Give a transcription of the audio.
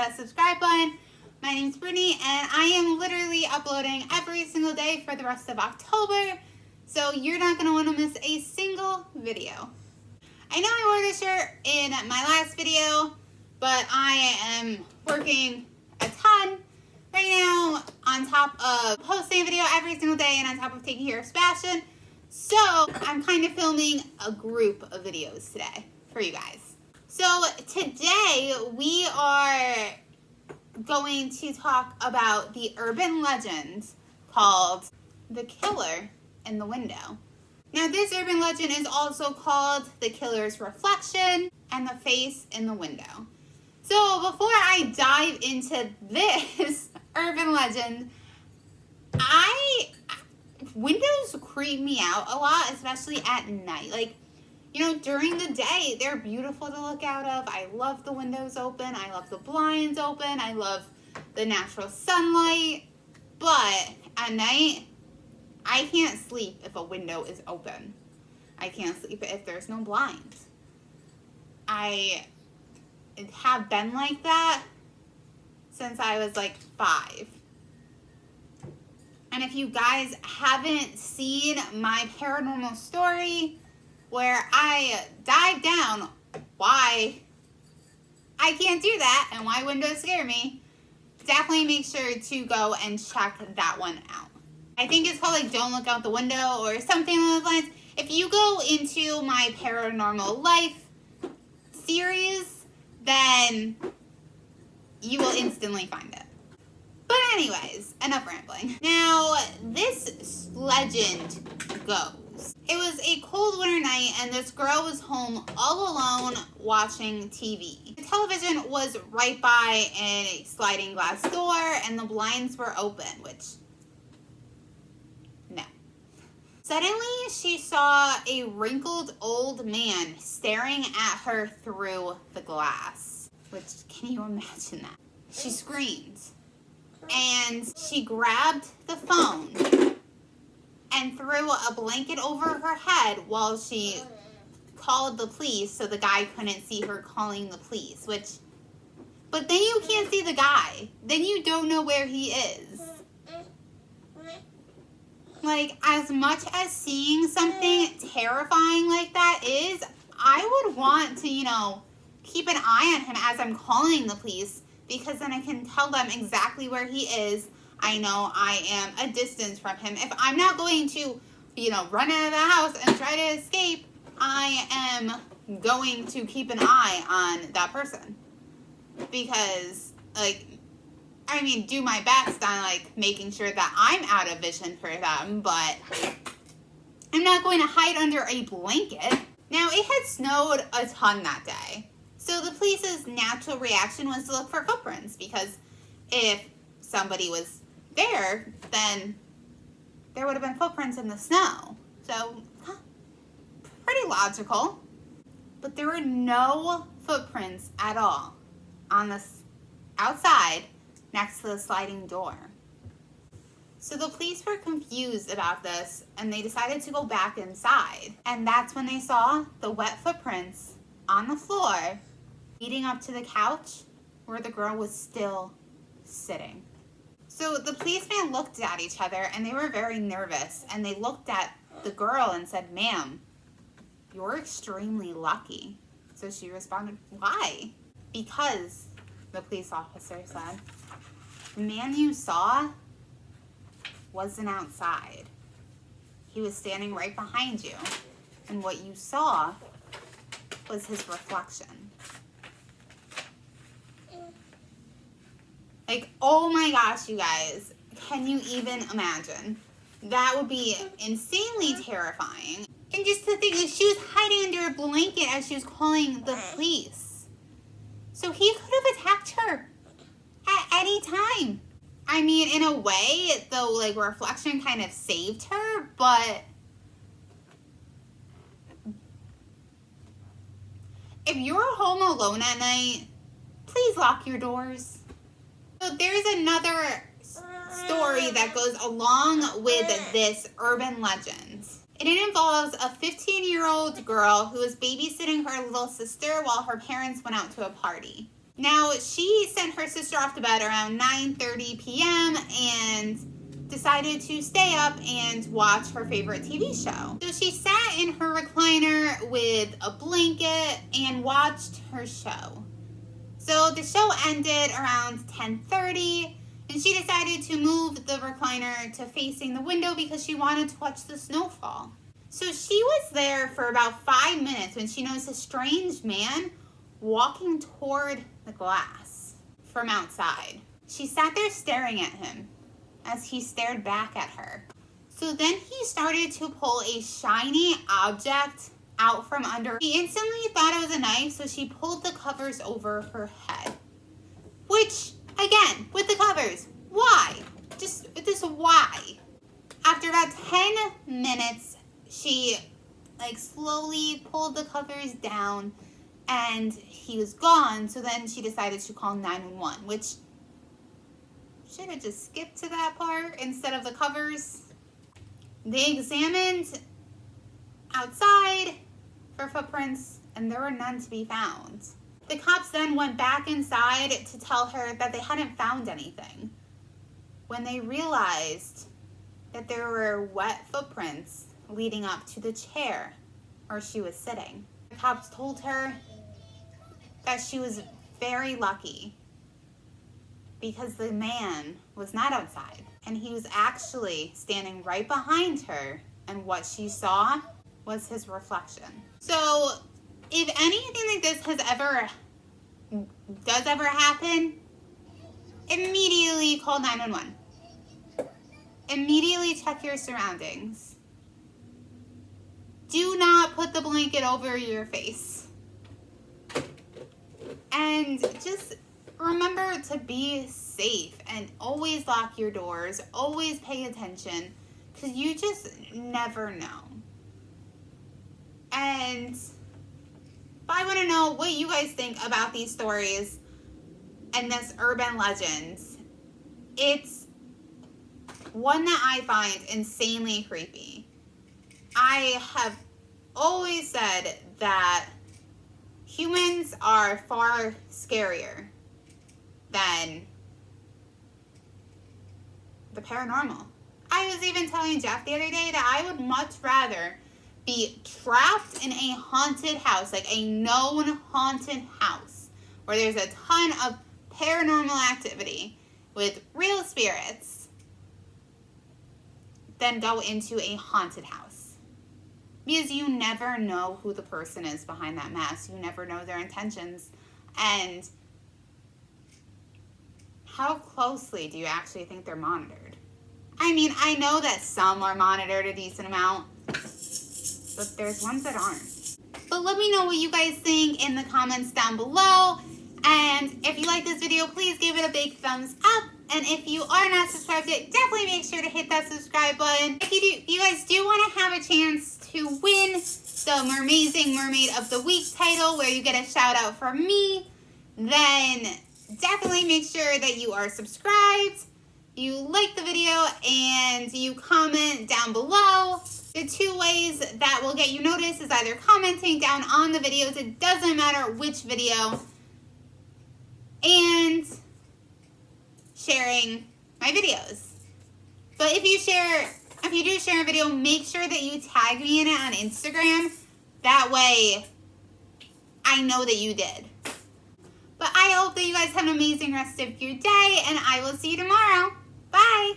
that subscribe button. My name's Brittany, and I am literally uploading every single day for the rest of October, so you're not going to want to miss a single video. I know I wore this shirt in my last video, but I am working a ton right now on top of posting a video every single day and on top of taking care of Sebastian. So I'm kind of filming a group of videos today for you guys. So today we are going to talk about the urban legend called The Killer in the Window. Now this urban legend is also called The Killer's Reflection and The Face in the Window. So before I dive into this urban legend, windows creep me out a lot, especially at night. Like, you know, during the day, they're beautiful to look out of. I love the windows open. I love the blinds open. I love the natural sunlight. But at night, I can't sleep if a window is open. I can't sleep if there's no blinds. I have been like that since I was like 5. And if you guys haven't seen my paranormal story where I dive down why I can't do that and why windows scare me, definitely make sure to go and check that one out. I think it's called like Don't Look Out the Window or something along those lines. If you go into my Paranormal Life series, then you will instantly find it. But anyways, enough rambling. Now, this legend goes. It was a cold winter night and this girl was home all alone watching TV. The television was right by a sliding glass door and the blinds were open, which, no. Suddenly, she saw a wrinkled old man staring at her through the glass. Which, can you imagine that? She screamed. And she grabbed the phone and threw a blanket over her head while she called the police so the guy couldn't see her calling the police, but then you can't see the guy. Then you don't know where he is. Like, as much as seeing something terrifying like that is, I would want to, you know, keep an eye on him as I'm calling the police, because then I can tell them exactly where he is. I know I am a distance from him. If I'm not going to, you know, run out of the house and try to escape, I am going to keep an eye on that person. Because, like, I mean, do my best on, like, making sure that I'm out of vision for them, but I'm not going to hide under a blanket. Now, it had snowed a ton that day. So the police's natural reaction was to look for footprints, because if somebody was there, then there would have been footprints in the snow. So, pretty logical. But there were no footprints at all on the outside next to the sliding door. So the police were confused about this, and they decided to go back inside. And that's when they saw the wet footprints on the floor leading up to the couch where the girl was still sitting. So the policemen looked at each other and they were very nervous, and they looked at the girl and said, "Ma'am, you're extremely lucky." So she responded, "Why?" "Because," the police officer said, "the man you saw wasn't outside. He was standing right behind you, and what you saw was his reflection." Like, oh my gosh, you guys, can you even imagine? That would be insanely terrifying. And just to think that she was hiding under a blanket as she was calling the police. So he could have attacked her at any time. I mean, in a way, though, like, reflection kind of saved her, but if you're home alone at night, please lock your doors. So there's another story that goes along with this urban legend. And it involves a 15-year-old girl who was babysitting her little sister while her parents went out to a party. Now, she sent her sister off to bed around 9:30 p.m. and decided to stay up and watch her favorite TV show. So she sat in her recliner with a blanket and watched her show. So the show ended around 10:30, and she decided to move the recliner to facing the window because she wanted to watch the snowfall. So she was there for about 5 minutes when she noticed a strange man walking toward the glass from outside. She sat there staring at him as he stared back at her. So then he started to pull a shiny object out from under. He instantly thought it was a knife, so she pulled the covers over her head. Which, again, with the covers, why? Just why? After about 10 minutes, she slowly pulled the covers down and he was gone. So then she decided to call 911, which should have just skipped to that part instead of the covers. They examined outside for footprints and there were none to be found. The cops then went back inside to tell her that they hadn't found anything when they realized that there were wet footprints leading up to the chair where she was sitting. The cops told her that she was very lucky because the man was not outside and he was actually standing right behind her, and what she saw was his reflection. So if anything like this does ever happen, immediately call 911. Immediately check your surroundings. Do not put the blanket over your face. And just remember to be safe and always lock your doors. Always pay attention because you just never know. And I want to know what you guys think about these stories and this urban legends. It's one that I find insanely creepy. I have always said that humans are far scarier than the paranormal. I was even telling Jeff the other day that I would much rather be trapped in a haunted house, like a known haunted house, where there's a ton of paranormal activity with real spirits, than go into a haunted house. Because you never know who the person is behind that mask. You never know their intentions. And how closely do you actually think they're monitored? I mean, I know that some are monitored a decent amount, but there's ones that aren't. But let me know what you guys think in the comments down below. And if you like this video, please give it a big thumbs up. And if you are not subscribed yet, definitely make sure to hit that subscribe button. If you guys do want to have a chance to win the Mermazing Mermaid of the Week title, where you get a shout out from me, then definitely make sure that you are subscribed, you like the video, and you comment down below. The 2 ways that will get you noticed is either commenting down on the videos, it doesn't matter which video, and sharing my videos. But if you do share a video, make sure that you tag me in it on Instagram. That way I know that you did. But I hope that you guys have an amazing rest of your day, and I will see you tomorrow. Bye.